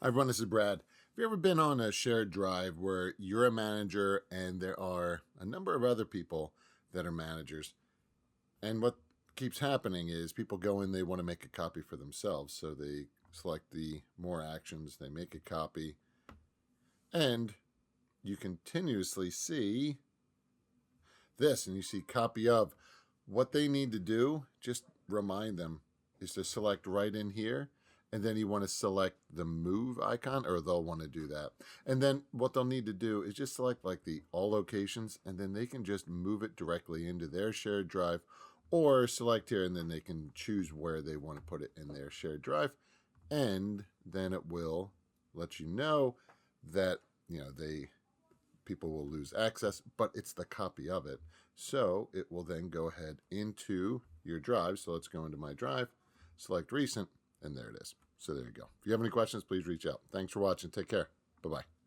Hi everyone, this is Brad. Have you ever been on a shared drive where you're a manager and there are a number of other people that are managers? And what keeps happening is people go in, they want to make a copy for themselves. So they select the more actions, they make a copy, and you continuously see this and you see copy of. What they need to do, just remind them, is to select right in here, and then you want to select the move icon, or they'll want to do that. And then what they'll need to do is just select like the all locations, and then they can just move it directly into their shared drive, or select here and then they can choose where they want to put it in their shared drive, and then it will let you know that people will lose access, but it's the copy of it. So it will then go ahead into your drive. So let's go into my drive, select recent, and there it is. So there you go. If you have any questions, please reach out. Thanks for watching. Take care. Bye-bye.